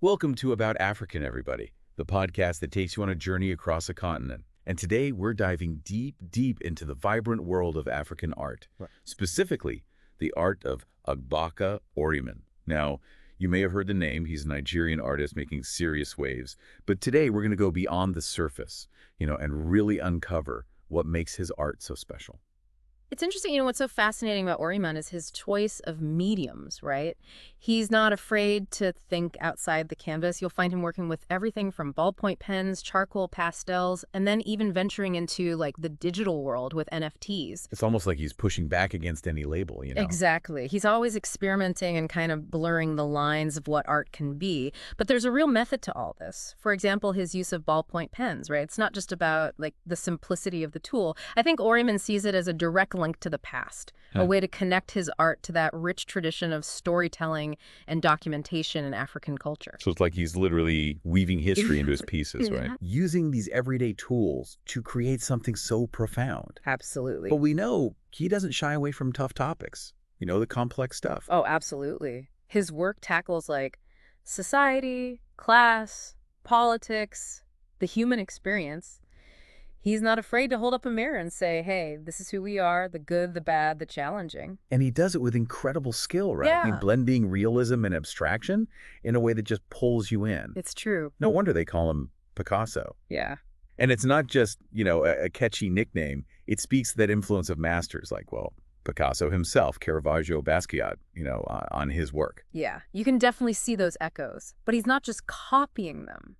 Welcome to About African, everybody, the podcast that takes you on a journey across a continent. And today we're diving deep, deep into the vibrant world of African art, specifically the art of Agbaka Oryiman. Now, you may have heard the name. He's a Nigerian artist making serious waves. But today we're going to go beyond the surface, and really uncover what makes his art so special. It's interesting, what's so fascinating about Oryiman is his choice of mediums, right? He's not afraid to think outside the canvas. You'll find him working with everything from ballpoint pens, charcoal, pastels, and then even venturing into the digital world with NFTs. It's almost like he's pushing back against any label, Exactly. He's always experimenting and kind of blurring the lines of what art can be. But there's a real method to all this. For example, his use of ballpoint pens, right? It's not just about the simplicity of the tool. I think Oryiman sees it as a direct link to the past, a way to connect his art to that rich tradition of storytelling and documentation in African culture. So it's like he's literally weaving history into his pieces, right? Using these everyday tools to create something so profound. Absolutely. But we know he doesn't shy away from tough topics, the complex stuff. Oh, absolutely. His work tackles society, class, politics, the human experience. He's not afraid to hold up a mirror and say, hey, this is who we are, the good, the bad, the challenging. And he does it with incredible skill, right? Yeah. Blending realism and abstraction in a way that just pulls you in. It's true. No wonder they call him Picasso. Yeah. And it's not just, a catchy nickname. It speaks to that influence of masters like, Picasso himself, Caravaggio, Basquiat, on his work. Yeah, you can definitely see those echoes. But he's not just copying them,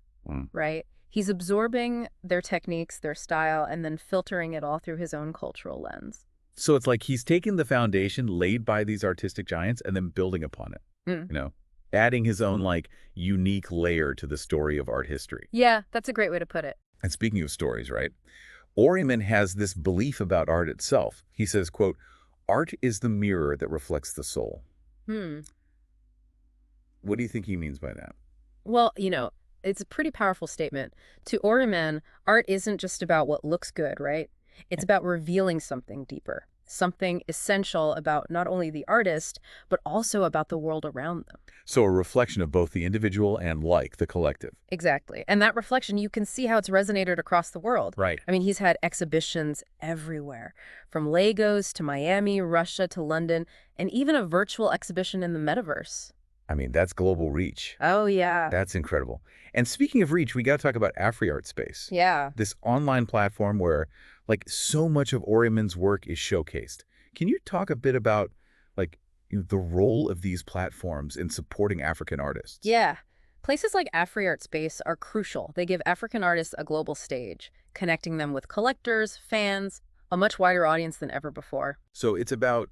right? He's absorbing their techniques, their style, and then filtering it all through his own cultural lens. So it's like he's taking the foundation laid by these artistic giants and then building upon it, adding his own, unique layer to the story of art history. Yeah, that's a great way to put it. And speaking of stories, right, Oryiman has this belief about art itself. He says, quote, "Art is the mirror that reflects the soul." What do you think he means by that? Well, it's a pretty powerful statement. To Oryiman, art isn't just about what looks good, right? It's about revealing something deeper, something essential about not only the artist, but also about the world around them. So a reflection of both the individual and, the collective. Exactly. And that reflection, you can see how it's resonated across the world. Right. I mean, he's had exhibitions everywhere, from Lagos to Miami, Russia to London, and even a virtual exhibition in the metaverse. I mean, that's global reach. Oh, yeah. That's incredible. And speaking of reach, we got to talk about AfriArt Space. Yeah. This online platform where, so much of Oryiman's work is showcased. Can you talk a bit about, the role of these platforms in supporting African artists? Yeah. Places like AfriArt Space are crucial. They give African artists a global stage, connecting them with collectors, fans, a much wider audience than ever before. So it's about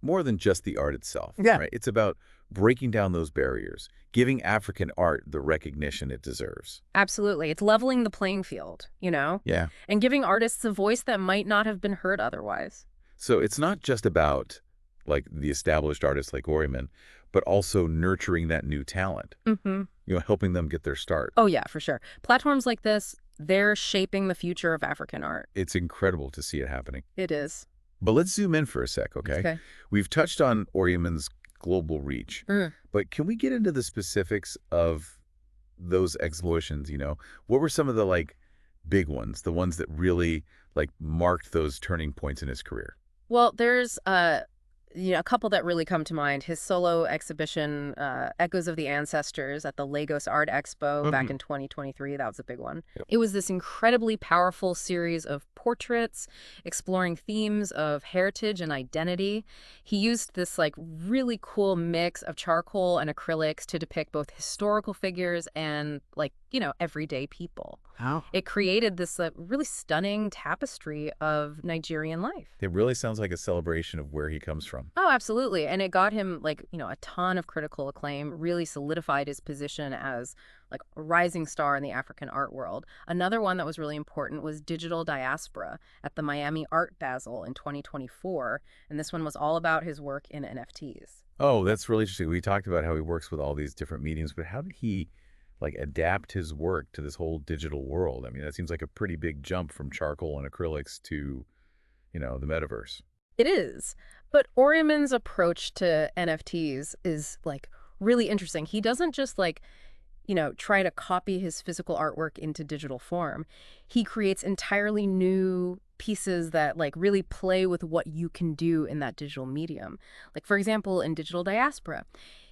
more than just the art itself, Yeah. right? It's about breaking down those barriers, giving African art the recognition it deserves. Absolutely. It's leveling the playing field, Yeah. and giving artists a voice that might not have been heard otherwise. So it's not just about, the established artists like Oryiman, but also nurturing that new talent, helping them get their start. Oh, yeah, for sure. Platforms like this, they're shaping the future of African art. It's incredible to see it happening. It is. But let's zoom in for a sec, okay? Okay. We've touched on Oryiman's global reach, but can we get into the specifics of those exhibitions, What were some of the, big ones, the ones that really, marked those turning points in his career? Well, there's a couple that really come to mind. His solo exhibition, Echoes of the Ancestors, at the Lagos Art Expo back in 2023. That was a big one. Yep. It was this incredibly powerful series of portraits exploring themes of heritage and identity. He used this really cool mix of charcoal and acrylics to depict both historical figures and everyday people. How? It created this really stunning tapestry of Nigerian life. It really sounds like a celebration of where he comes from. Oh, absolutely. And it got him a ton of critical acclaim, really solidified his position as a rising star in the African art world. Another one that was really important was Digital Diaspora at the Miami Art Basel in 2024. And this one was all about his work in NFTs. Oh, that's really interesting. We talked about how he works with all these different mediums, but how did he adapt his work to this whole digital world? I mean, that seems like a pretty big jump from charcoal and acrylics to, the metaverse. It is. But Oryiman's approach to NFTs is really interesting. He doesn't just try to copy his physical artwork into digital form. He creates entirely new pieces that like really play with what you can do in that digital medium. Like, for example, in Digital Diaspora,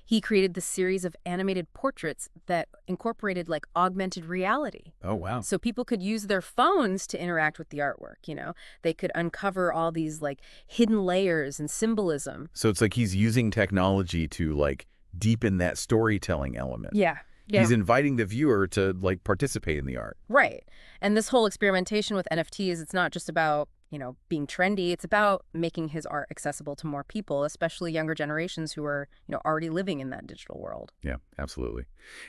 he created the series of animated portraits that incorporated like augmented reality. Oh, wow. So people could use their phones to interact with the artwork. They could uncover all these like hidden layers and symbolism. So it's like he's using technology to like deepen that storytelling element. Yeah. Yeah. He's inviting the viewer to like participate in the art. Right. And this whole experimentation with NFTs, it's not just about, being trendy. It's about making his art accessible to more people, especially younger generations who are, already living in that digital world. Yeah, absolutely.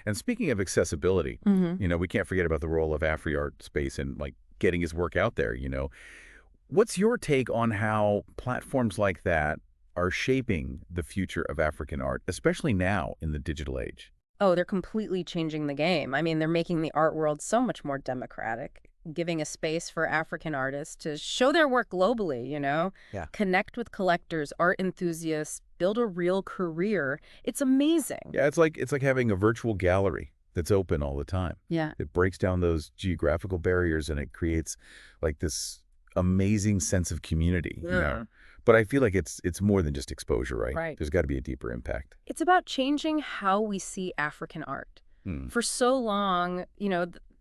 And speaking of accessibility, we can't forget about the role of AfriArt space and like getting his work out there. What's your take on how platforms like that are shaping the future of African art, especially now in the digital age? Oh, they're completely changing the game. I mean, they're making the art world so much more democratic, giving a space for African artists to show their work globally, Yeah. Connect with collectors, art enthusiasts, build a real career. It's amazing. Yeah, it's like having a virtual gallery that's open all the time. Yeah. It breaks down those geographical barriers and it creates like this amazing sense of community, But I feel like it's more than just exposure, right? Right. There's got to be a deeper impact. It's about changing how we see African art. For so long,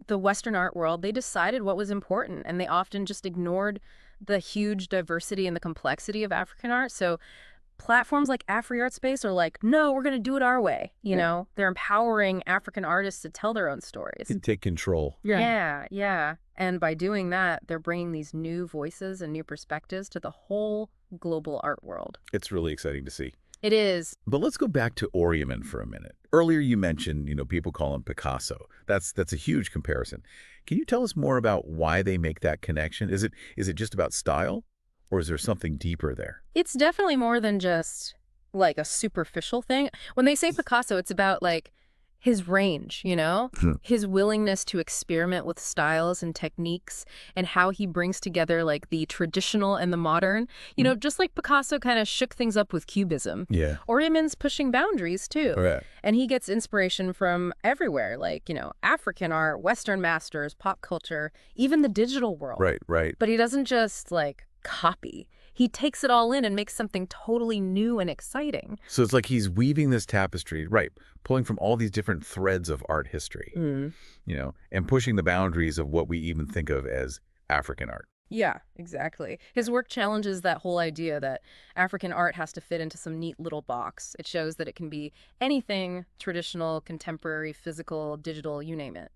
the Western art world, they decided what was important, and they often just ignored the huge diversity and the complexity of African art. So platforms like AfriArt Space are like, no, we're going to do it our way. They're empowering African artists to tell their own stories. Take control. Yeah. And by doing that, they're bringing these new voices and new perspectives to the whole global art world. It's really exciting to see. It is. But let's go back to Oryiman for a minute. Earlier you mentioned, people call him Picasso. That's a huge comparison. Can you tell us more about why they make that connection? Is it just about style, or is there something deeper there? It's definitely more than just like a superficial thing. When they say Picasso, it's about like his range, his willingness to experiment with styles and techniques and how he brings together like the traditional and the modern, just like Picasso kind of shook things up with Cubism. Yeah. Oryiman's pushing boundaries too. Correct. And he gets inspiration from everywhere, like, African art, Western masters, pop culture, even the digital world. Right. But he doesn't just like copy. He takes it all in and makes something totally new and exciting. So it's like he's weaving this tapestry, right, pulling from all these different threads of art history, and pushing the boundaries of what we even think of as African art. Yeah, exactly. His work challenges that whole idea that African art has to fit into some neat little box. It shows that it can be anything, traditional, contemporary, physical, digital, you name it.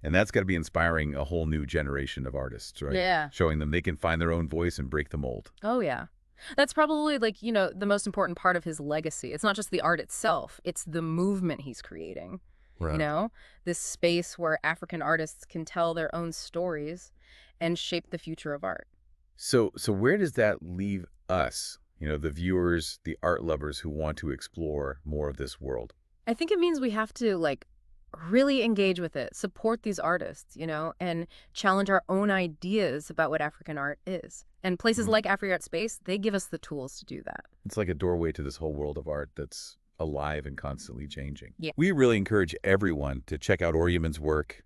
And that's got to be inspiring a whole new generation of artists, right? Yeah. Showing them they can find their own voice and break the mold. Oh, yeah. That's probably like, the most important part of his legacy. It's not just the art itself. It's the movement he's creating. Right. This space where African artists can tell their own stories and shape the future of art. So where does that leave us, the viewers, the art lovers who want to explore more of this world? I think it means we have to like really engage with it, support these artists, and challenge our own ideas about what African art is. And places like AfriArt Space, they give us the tools to do that. It's like a doorway to this whole world of art that's alive and constantly changing. Yeah. We really encourage everyone to check out Oryiman's work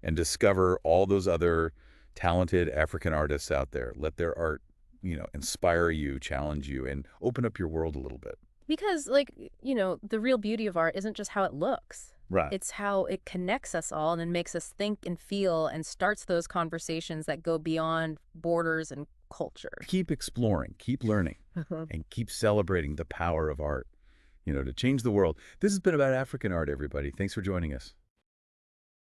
and discover all those other talented African artists out there. Let their art, inspire you, challenge you, and open up your world a little bit. Because, the real beauty of art isn't just how it looks. Right. It's how it connects us all and then makes us think and feel and starts those conversations that go beyond borders and culture. Keep exploring, keep learning, and keep celebrating the power of art, to change the world. This has been About African Art, everybody. Thanks for joining us.